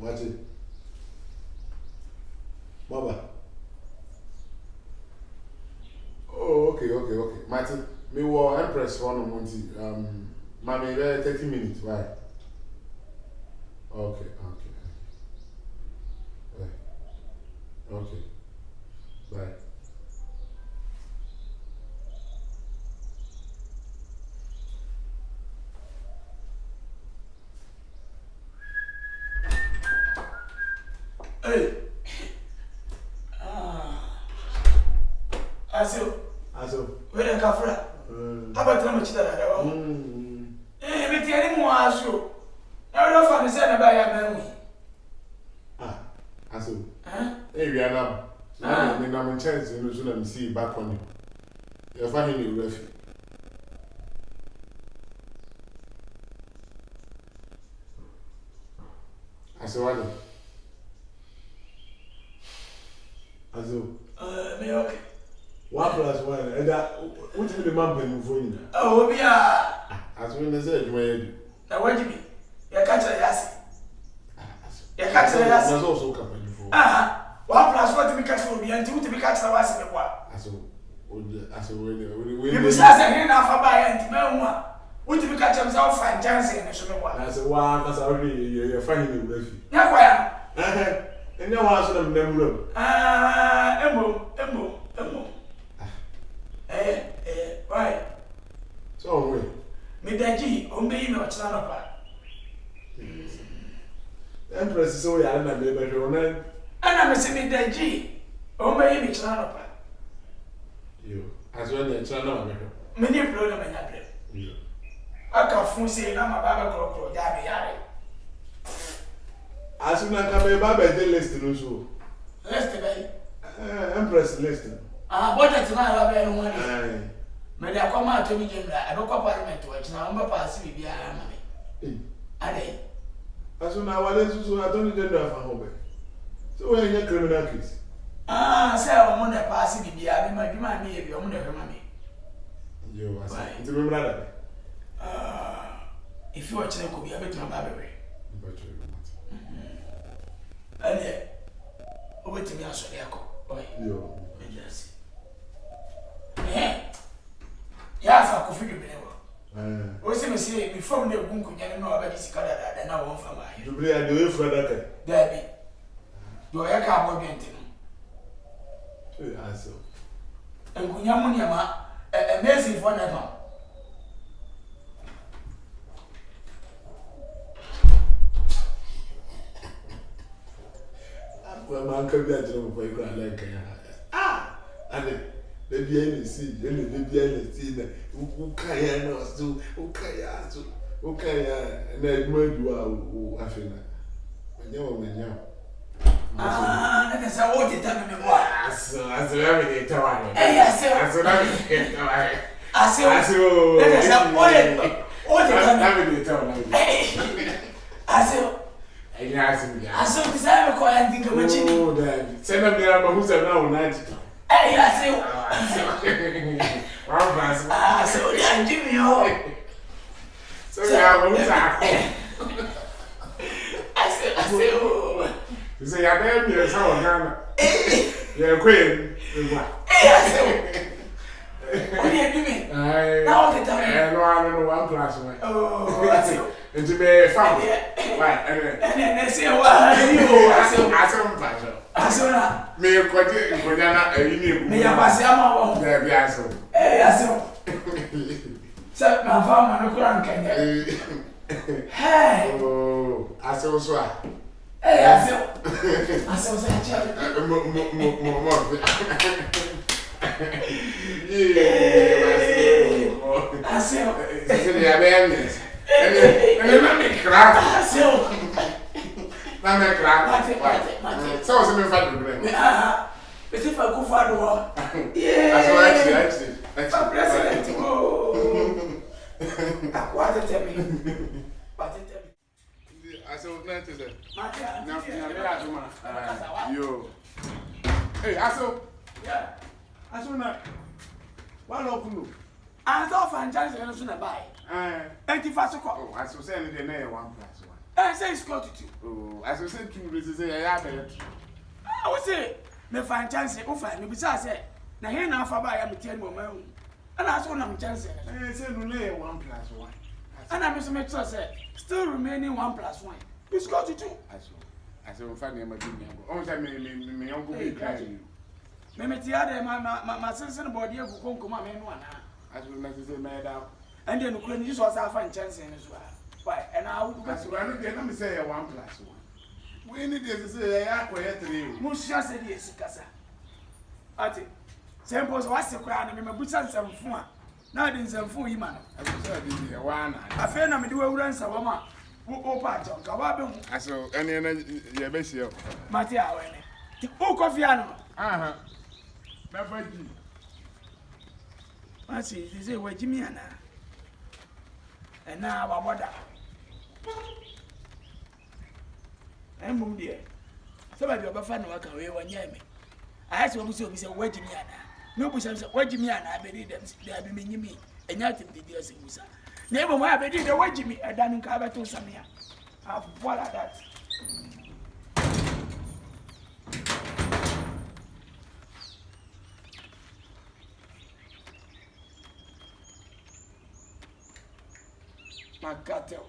Martin. Baba. Oh, okay. Martin, me war Empress one Monty. Mommy, 30 minutes, right? Okay. Okay. Bye. Hey. Aso. Where the kafra? Abatra mo chita da wa. Me tiari mo aso. Na ro fa me se na ba ya ma wi. Aso. We are now. I'm chance in the see back on you. You're finding you refi. Aso. Me okay. 1 plus 1. And that, what do you remember for you? Oh, we are. As when they said, you now, what do you mean? You catch a yassi. You catch a yassi. There's also company for. 1 plus 1 to be catch for me and 2 to be catch the was in the water. You besides a hand off a buy and no one to be catch himself and chance in the sugar water. That's a one, that's already you're finding you refi. Yeah, why? And no one should have them room. Emo. Right. So, wait. Me daji, ombe me ochana pa. Empress so ya na me be hwe Ana me se me daji, ombe me ochana pa. Yo, as well the chana me hwe. Me ni pro na me nya bre. Yo. Aka fun se na ma baba kro ja me yare. Asuna ka me baba de list no so. List be. Empress list. Budget na ba be no one. Me dey akoma to mi jemra, e be kwa parliament wa china on ba pass bi bia ma me. Ade. Asuna wale susu na don't get that for hobe. So when you criminal case. Say o mo na pass bi bia me ma dwuma me e bi o mo na hwe ma me. Yo, asa. Nti me mra da. If you watch them could be a bit of a baby. Ade. Over to me also there go. Yo. Yes. Yeah, for coffee be never. O se me say before me gun kunya no aba di sika da na won fama here. Dubli a do efra da kai. There be. Do ya ka bo bente no. Aso. Enkunya mu ne ma amazing for never. Well, man can be a job for you like and the BNC, and the BNC, who can know so, and then murder you are Africa. That is a what it tell me more. So, as every day, Yes, sir. That is a what I saw this I have quite think of watching. Oh, Dad. Send up there, but who's now night? Hey, I so that give me all. So, yeah, who's that? I say, you say, I damn you, so Ghana. You're a queen. Hey, I say, what do you do me? Now the time. No, I don't know 1 plus 1. Oh, I see. And to be a family. Right, and then say, well, you I saw me a quarter in Kodana, and you may have passed out there be answer. Hey, I saw. Set my farm and a grand can. Hey, oh, I saw so. Hey, I saw such a more. I saw. And let me crack. I saw. Let me crack. So, what's the matter? But if I go for the war, actually. President. Oh, what tell me? What tell me? I saw nothing to Now, yo. Hey, I saw. Yeah. I saw not. One open. I thought franchise and buy. And if I saw, I saw sending the name 1 plus 1. I say it's got to. Oh, as I said, 2 days, I have it. I would say, me find chance, oh, fine, me besides say, now here now for by I'm 10 more. And that's what I'm chancing. I said, we lay 1 plus 1. And I miss make sure say, still remaining 1 plus 1. It's got to 2. I said, we'll find him a good name. Oh, I mean, uncle be crying. Maybe the other, my sensible body of Concoma, one. As we must say, madam. And then Ukraine is also find chance in as well. Why, and I would That's why I don't get them say 1 plus 1. We need to say, I acquire 3. Monsieur said, yes, Cassa. Ati, Samples was the crown and my boots and some fun. Now then, some fool, man. I said, one. I fear no, me do a run, some woman. Who part of Kawabum? I saw any your best year. Matia, who coffee animal? Never. I see, they say, where Jimmy and now our water. I'm moved here. Somebody of a fan work away 1 year. I asked what we say, where Jimmy no bush, where Jimmy I believe them, they have been me, and yet the dear Simusa. Never mind, I did the way Jimmy, I done in Cabato Samia. What are that? My cattle.